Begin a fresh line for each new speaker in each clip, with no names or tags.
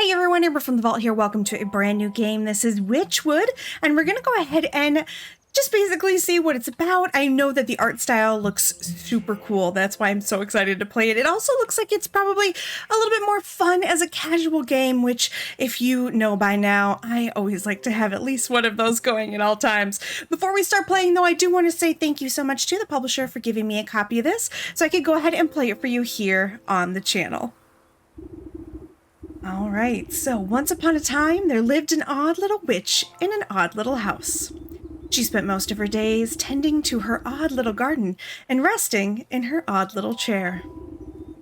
Hey everyone, Amber from the Vault here. Welcome to a brand new game. This is Wytchwood, and we're going to go ahead and just basically see what it's about. I know that the art style looks super cool. That's why I'm so excited to play it. It also looks like it's probably a little bit more fun as a casual game, which, if you know by now, I always like to have at least one of those going at all times. Before we start playing, though, I do want to say thank you so much to the publisher for giving me a copy of this, so I could go ahead and play it for you here on the channel. All right, so once upon a time, there lived an odd little witch in an odd little house. She spent most of her days tending to her odd little garden and resting in her odd little chair.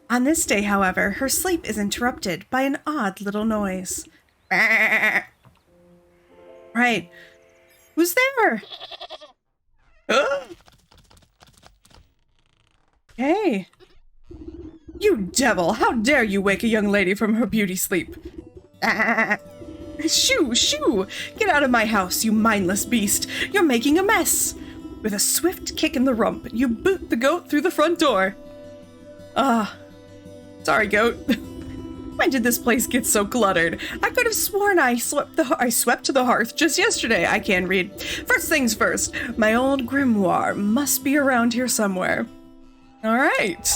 On this day, however, her sleep is interrupted by an odd little noise. Right. Who's there? Hey. You devil! How dare you wake a young lady from her beauty sleep? Shoo! Shoo! Get out of my house, you mindless beast! You're making a mess! With a swift kick in the rump, you boot the goat through the front door. Sorry, goat. When did this place get so cluttered? I could have sworn I swept to the hearth just yesterday. I can read. First things first, my old grimoire must be around here somewhere. All right.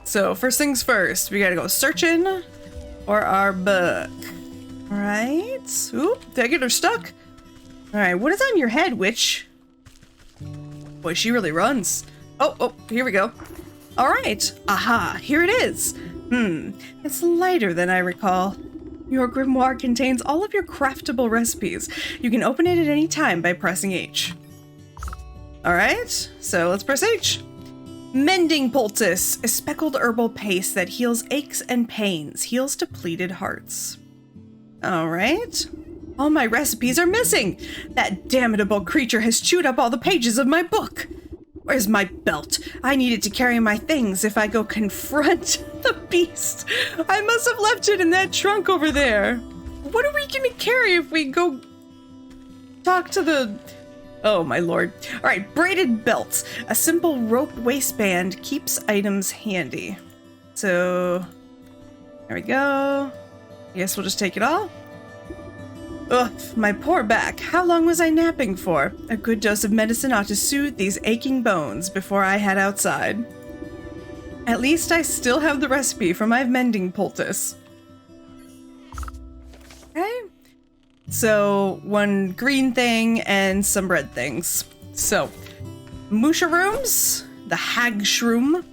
So, first things first, we gotta go searching for our book. Alright. Oop, did I get her stuck? Alright, what is on your head, witch? Boy, she really runs. Oh, here we go. Alright. Aha, here it is. It's lighter than I recall. Your grimoire contains all of your craftable recipes. You can open it at any time by pressing H. Alright, so let's press H. Mending poultice, a speckled herbal paste that heals aches and pains, heals depleted hearts. All right. All my recipes are missing. That damnable creature has chewed up all the pages of my book. Where's my belt? I need it to carry my things if I go confront the beast. I must have left it in that trunk over there. What are we going to carry if we go talk to the... Oh, my lord. All right, braided belts. A simple rope waistband keeps items handy. So, there we go. I guess we'll just take it all. Ugh, my poor back. How long was I napping for? A good dose of medicine ought to soothe these aching bones before I head outside. At least I still have the recipe for my mending poultice. Okay. So, one green thing and some red things. So, mushrooms, the hag shroom.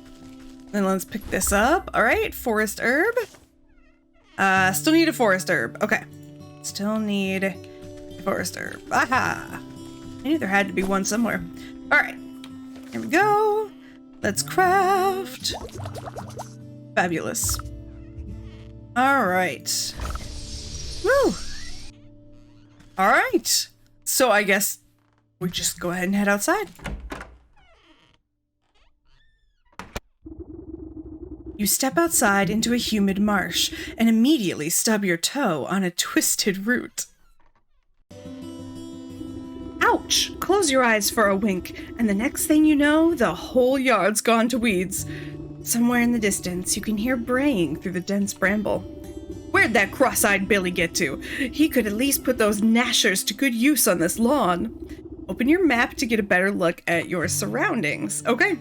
Then let's pick this up. All right, forest herb. Still need a forest herb. Okay. Still need a forest herb. Aha! I knew there had to be one somewhere. All right. Here we go. Let's craft. Fabulous. All right. Woo! All right, so I guess we just go ahead and head outside. You step outside into a humid marsh and immediately stub your toe on a twisted root. Ouch! Close your eyes for a wink, and the next thing you know, the whole yard's gone to weeds. Somewhere in the distance, you can hear braying through the dense bramble. Where'd that cross-eyed Billy get to? He could at least put those gnashers to good use on this lawn. Open your map to get a better look at your surroundings. Okay.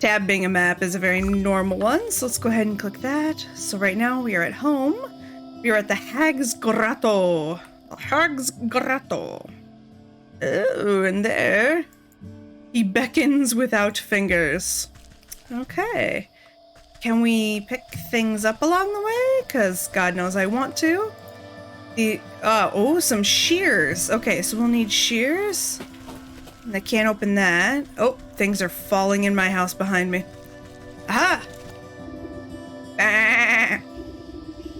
Tab being a map is a very normal one, so let's go ahead and click that. So right now we are at home. We are at the Hag's Grotto. Hag's Grotto. Oh, and there. He beckons without fingers. Okay. Can we pick things up along the way? Because God knows I want to. Some shears. Okay, so we'll need shears. I can't open that. Oh, things are falling in my house behind me. Aha! Ah!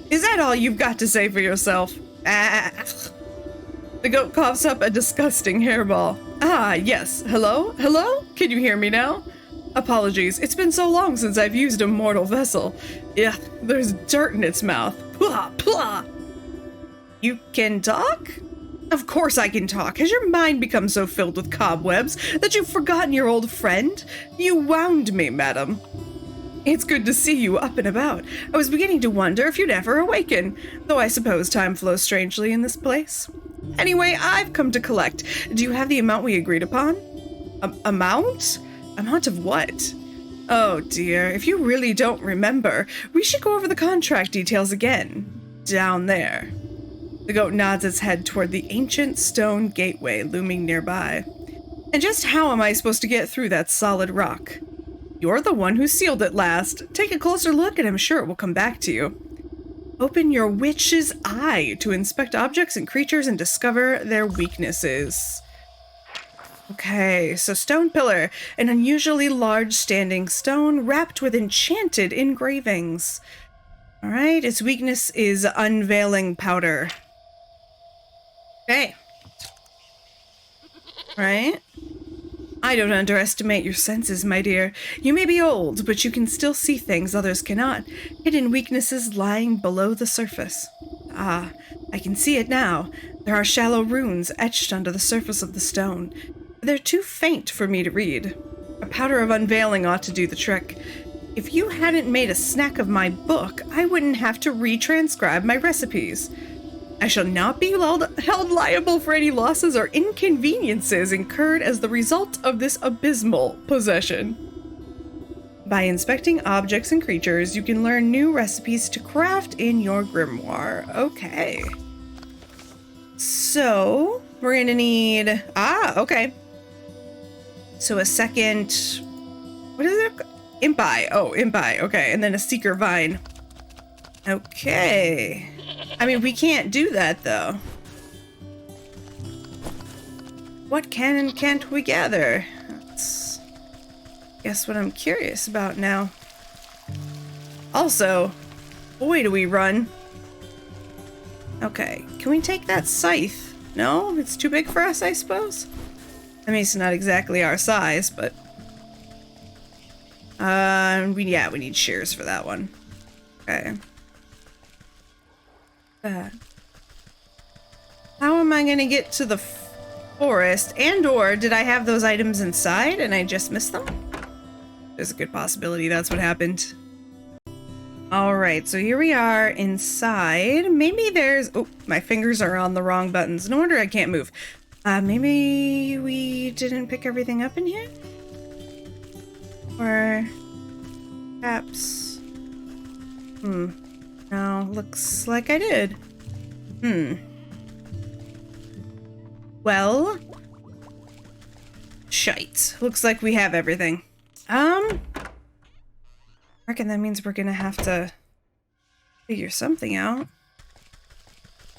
Is that all you've got to say for yourself? Ah! The goat coughs up a disgusting hairball. Ah, yes. Hello? Hello? Can you hear me now? Apologies, it's been so long since I've used a mortal vessel. Yeah, there's dirt in its mouth. Plah, plah. You can talk? Of course I can talk. Has your mind become so filled with cobwebs that you've forgotten your old friend? You wound me, madam. It's good to see you up and about. I was beginning to wonder if you'd ever awaken, though I suppose time flows strangely in this place. Anyway, I've come to collect. Do you have the amount we agreed upon? Amount? Amount of what? Oh dear, if you really don't remember, we should go over the contract details again. Down there. The goat nods its head toward the ancient stone gateway looming nearby. And just how am I supposed to get through that solid rock? You're the one who sealed it last. Take a closer look and I'm sure it will come back to you. Open your witch's eye to inspect objects and creatures and discover their weaknesses. Okay, so stone pillar, an unusually large standing stone wrapped with enchanted engravings. All right, its weakness is unveiling powder. Okay. Right? I don't underestimate your senses, my dear. You may be old, but you can still see things others cannot. Hidden weaknesses lying below the surface. Ah, I can see it now. There are shallow runes etched under the surface of the stone. They're too faint for me to read. A powder of unveiling ought to do the trick. If you hadn't made a snack of my book, I wouldn't have to retranscribe my recipes. I shall not be held liable for any losses or inconveniences incurred as the result of this abysmal possession. By inspecting objects and creatures, you can learn new recipes to craft in your grimoire. Okay. So, we're gonna need... okay. So a second... What is it? Imp eye. Oh, imp eye. Okay, and then a seeker vine. Okay. I mean, we can't do that, though. What can and can't we gather? That's, guess what I'm curious about now. Also, boy, do we run. Okay, can we take that scythe? No? It's too big for us, I suppose? I mean, it's not exactly our size, but... we need shears for that one. Okay. How am I gonna get to the forest? And or did I have those items inside and I just missed them? There's a good possibility that's what happened. Alright, so here we are inside. Maybe there's... Oh, my fingers are on the wrong buttons. No wonder I can't move. Maybe we didn't pick everything up in here? Or... perhaps... No, looks like I did. Well... shite. Looks like we have everything. I reckon that means we're gonna have to figure something out.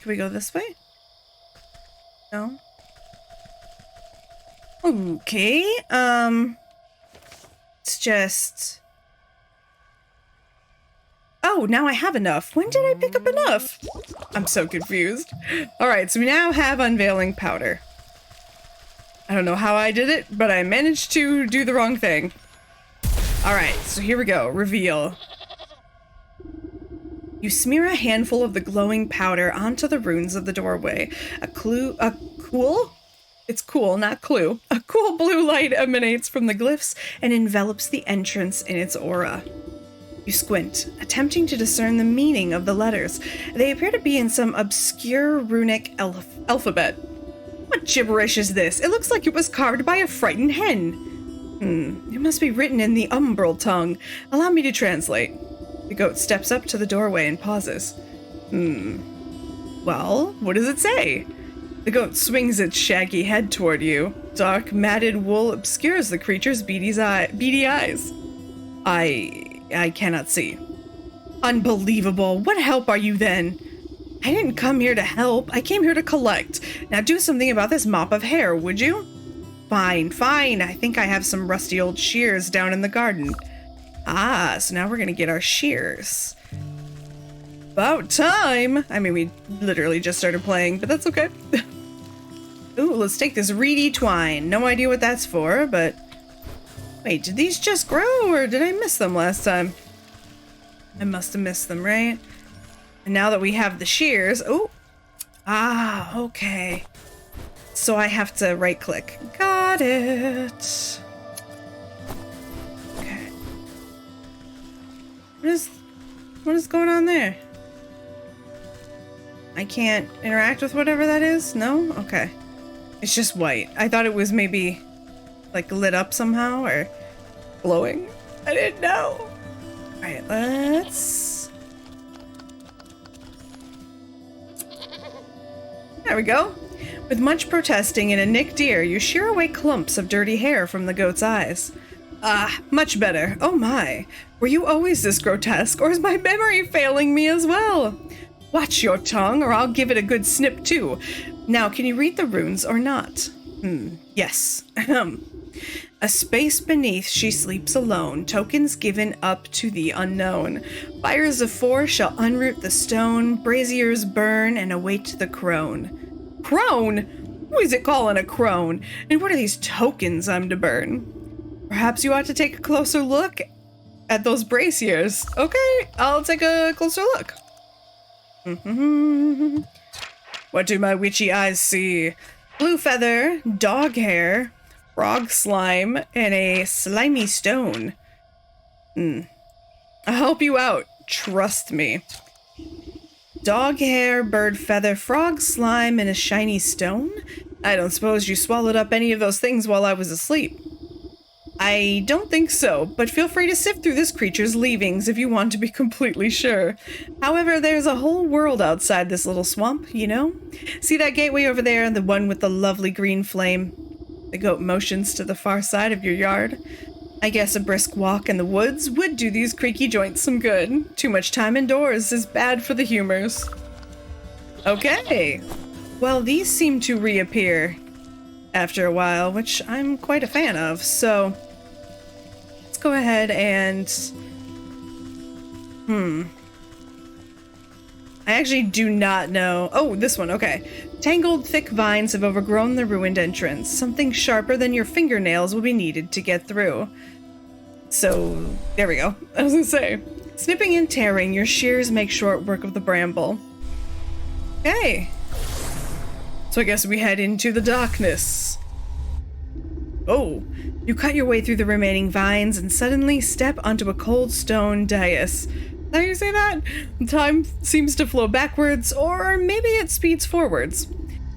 Can we go this way? No? Okay, it's just... Oh, now I have enough. When did I pick up enough? I'm so confused. Alright, so we now have unveiling powder. I don't know how I did it, but I managed to do the wrong thing. Alright, so here we go. Reveal. You smear a handful of the glowing powder onto the runes of the doorway. It's cool, not clue. A cool blue light emanates from the glyphs and envelops the entrance in its aura. You squint, attempting to discern the meaning of the letters. They appear to be in some obscure runic alphabet. What gibberish is this? It looks like it was carved by a frightened hen. It must be written in the umbral tongue. Allow me to translate. The goat steps up to the doorway and pauses. Well, what does it say? The goat swings its shaggy head toward you. Dark, matted wool obscures the creature's beady eyes. I cannot see. Unbelievable. What help are you then? I didn't come here to help. I came here to collect. Now do something about this mop of hair, would you? Fine, fine. I think I have some rusty old shears down in the garden. Ah, so now we're gonna get our shears. About time. I mean, we literally just started playing, but that's okay. Ooh, let's take this reedy twine. No idea what that's for, but... Wait, did these just grow, or did I miss them last time? I must have missed them, right? And now that we have the shears... Oh! Ah, okay. So I have to right-click. Got it! Okay. What is going on there? I can't interact with whatever that is? No? Okay. It's just white. I thought it was maybe like lit up somehow or glowing. I didn't know. Alright, let's... There we go. With much protesting and a nicked ear, you shear away clumps of dirty hair from the goat's eyes. Ah, much better. Oh my. Were you always this grotesque, or is my memory failing me as well? Watch your tongue, or I'll give it a good snip too. Now, can you read the runes or not? Yes. A space beneath she sleeps alone, tokens given up to the unknown. Fires of 4 shall unroot the stone, braziers burn and await the crone. Crone? Who is it calling a crone? And what are these tokens I'm to burn? Perhaps you ought to take a closer look at those braziers. Okay, I'll take a closer look. What do my witchy eyes see? Blue feather, dog hair, frog slime, and a slimy stone. I'll help you out. Trust me. Dog hair, bird feather, frog slime, and a shiny stone? I don't suppose you swallowed up any of those things while I was asleep. I don't think so, but feel free to sift through this creature's leavings if you want to be completely sure. However, there's a whole world outside this little swamp, you know? See that gateway over there, the one with the lovely green flame? The goat motions to the far side of your yard. I guess a brisk walk in the woods would do these creaky joints some good. Too much time indoors is bad for the humors. Okay. Well, these seem to reappear after a while, which I'm quite a fan of, so let's go ahead and... I actually do not know. Oh, this one, okay. Tangled, thick vines have overgrown the ruined entrance. Something sharper than your fingernails will be needed to get through. So, there we go. I was gonna say. Snipping and tearing, your shears make short work of the bramble. Okay. So I guess we head into the darkness. Oh, you cut your way through the remaining vines and suddenly step onto a cold stone dais. How do you say that? Time seems to flow backwards, or maybe it speeds forwards.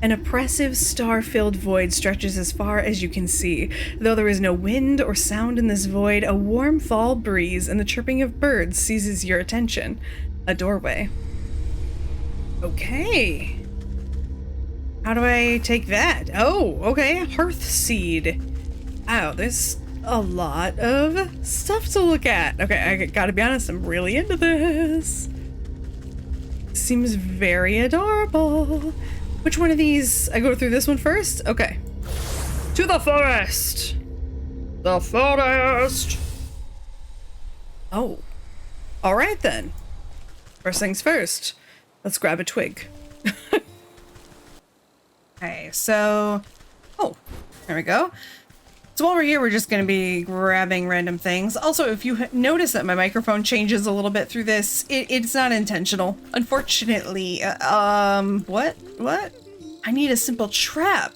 An oppressive, star-filled void stretches as far as you can see. Though there is no wind or sound in this void, a warm fall breeze and the chirping of birds seizes your attention. A doorway. Okay. How do I take that? Oh, okay. Hearthseed. Wow, there's a lot of stuff to look at. Okay, I gotta be honest, I'm really into this. Seems very adorable. Which one of these? I go through this one first? Okay. To the forest! The forest! Oh. Alright then. First things first. Let's grab a twig. Okay, so... Oh, there we go. So while we're here, we're just going to be grabbing random things. Also, if you notice that my microphone changes a little bit through this, it's not intentional. Unfortunately, what? I need a simple trap.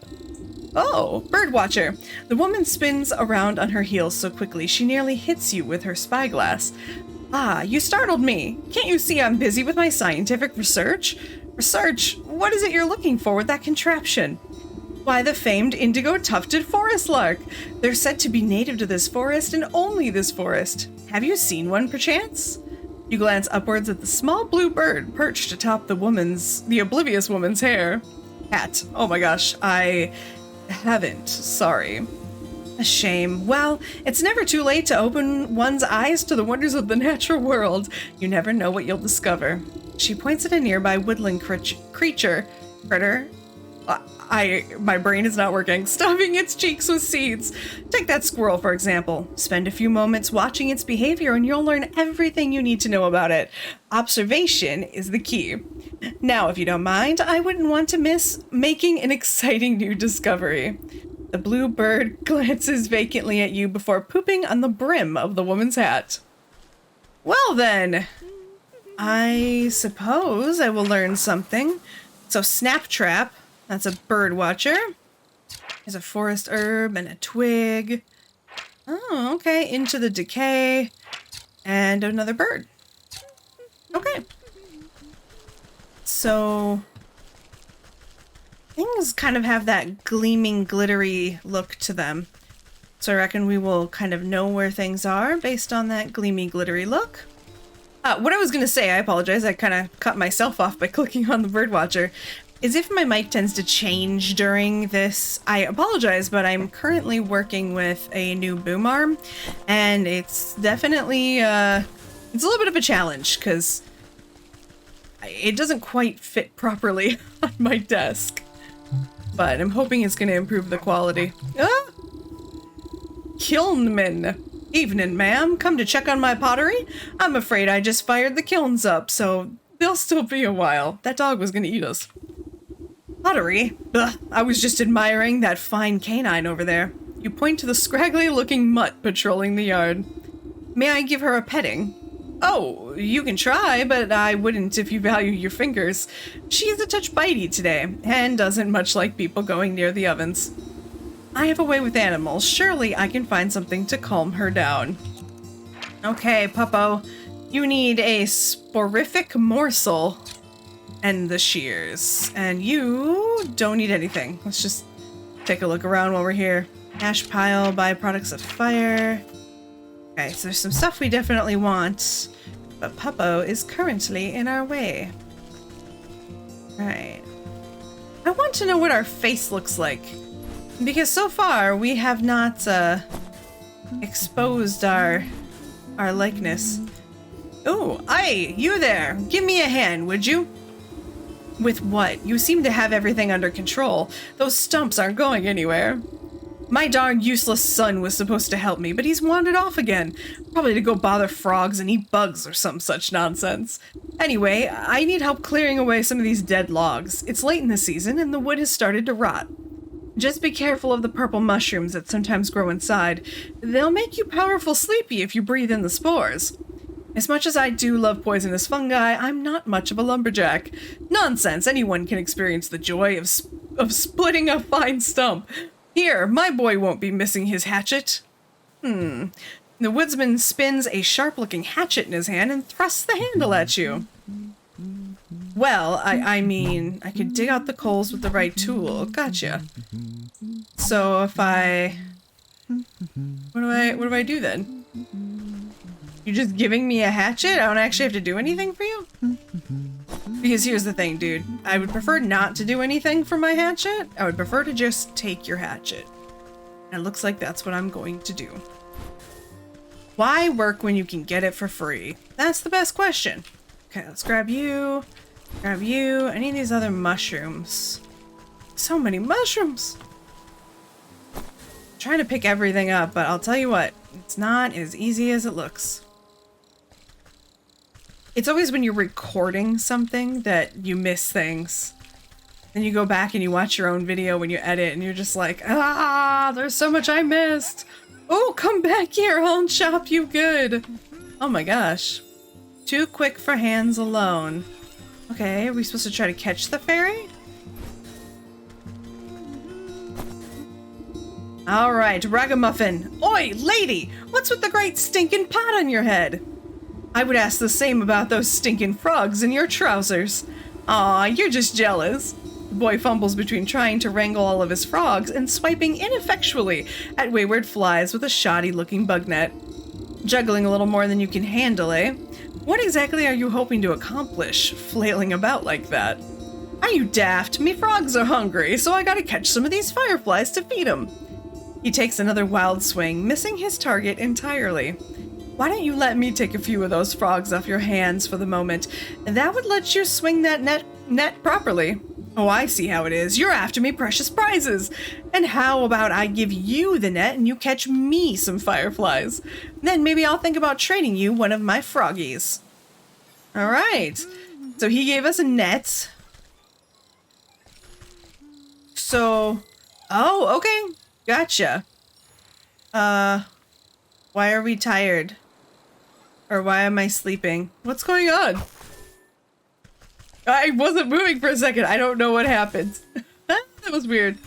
Oh, birdwatcher. The woman spins around on her heels so quickly she nearly hits you with her spyglass. Ah, you startled me. Can't you see I'm busy with my scientific research? Research? What is it you're looking for with that contraption? Why, the famed indigo-tufted forest lark. They're said to be native to this forest and only this forest. Have you seen one, perchance? You glance upwards at the small blue bird perched atop the oblivious woman's hair. Hat. Oh my gosh, I haven't. Sorry. A shame. Well, it's never too late to open one's eyes to the wonders of the natural world. You never know what you'll discover. She points at a nearby woodland critter. My brain is not working. Stuffing its cheeks with seeds. Take that squirrel, for example. Spend a few moments watching its behavior and you'll learn everything you need to know about it. Observation is the key. Now, if you don't mind, I wouldn't want to miss making an exciting new discovery. The blue bird glances vacantly at you before pooping on the brim of the woman's hat. Well then, I suppose I will learn something. So snap trap. That's a bird watcher. There's a forest herb and a twig. Oh, okay. Into the decay. And another bird. Okay. So things kind of have that gleaming, glittery look to them. So I reckon we will kind of know where things are based on that gleamy, glittery look. What I was going to say, I apologize, I kind of cut myself off by clicking on the birdwatcher, is if my mic tends to change during this, I apologize, but I'm currently working with a new boom arm, and it's definitely, it's a little bit of a challenge, because it doesn't quite fit properly on my desk. But I'm hoping it's going to improve the quality. Ah! Kilnman. Evening, ma'am. Come to check on my pottery? I'm afraid I just fired the kilns up, so they'll still be a while. That dog was gonna eat us. Pottery? Ugh, I was just admiring that fine canine over there. You point to the scraggly-looking mutt patrolling the yard. May I give her a petting? Oh, you can try, but I wouldn't if you value your fingers. She's a touch bitey today, and doesn't much like people going near the ovens. I have a way with animals. Surely I can find something to calm her down. Okay, Puppo. You need a sporific morsel and the shears. And you don't need anything. Let's just take a look around while we're here. Ash pile, byproducts of fire. Okay, so there's some stuff we definitely want. But Puppo is currently in our way. Alright. I want to know what our face looks like. Because so far, we have not, exposed our likeness. Oh, aye, you there! Give me a hand, would you? With what? You seem to have everything under control. Those stumps aren't going anywhere. My darn useless son was supposed to help me, but he's wandered off again. Probably to go bother frogs and eat bugs or some such nonsense. Anyway, I need help clearing away some of these dead logs. It's late in the season, and the wood has started to rot. Just be careful of the purple mushrooms that sometimes grow inside. They'll make you powerful sleepy if you breathe in the spores. As much as I do love poisonous fungi, I'm not much of a lumberjack. Nonsense, anyone can experience the joy of splitting a fine stump. Here, my boy won't be missing his hatchet. The woodsman spins a sharp-looking hatchet in his hand and thrusts the handle at you. Well, I mean, I could dig out the coals with the right tool. Gotcha. So if I... What do I do then? You're just giving me a hatchet? I don't actually have to do anything for you? Because here's the thing, dude. I would prefer not to do anything for my hatchet. I would prefer to just take your hatchet. And it looks like that's what I'm going to do. Why work when you can get it for free? That's the best question. Okay, let's grab you. Grab you. I need these other mushrooms. So many mushrooms! I'm trying to pick everything up, but I'll tell you what. It's not as easy as it looks. It's always when you're recording something that you miss things. Then you go back and you watch your own video when you edit and you're just like, ah, there's so much I missed. Oh, come back here, I'll chop you good. Oh my gosh. Too quick for hands alone. Okay, are we supposed to try to catch the fairy? Alright, ragamuffin. Oi, lady! What's with the great stinking pot on your head? I would ask the same about those stinking frogs in your trousers. Aw, you're just jealous. The boy fumbles between trying to wrangle all of his frogs and swiping ineffectually at wayward flies with a shoddy-looking bug net. Juggling a little more than you can handle, eh? What exactly are you hoping to accomplish, flailing about like that? Are you daft? Me frogs are hungry, so I gotta catch some of these fireflies to feed 'em. He takes another wild swing, missing his target entirely. Why don't you let me take a few of those frogs off your hands for the moment? That would let you swing that net properly. Oh, I see how it is. You're after me precious prizes. And how about I give you the net and you catch me some fireflies? Then maybe I'll think about trading you one of my froggies. All right. So he gave us a net. So, oh, okay. Gotcha. Why are we tired? Or why am I sleeping? What's going on? I wasn't moving for a second. I don't know what happened. That was weird.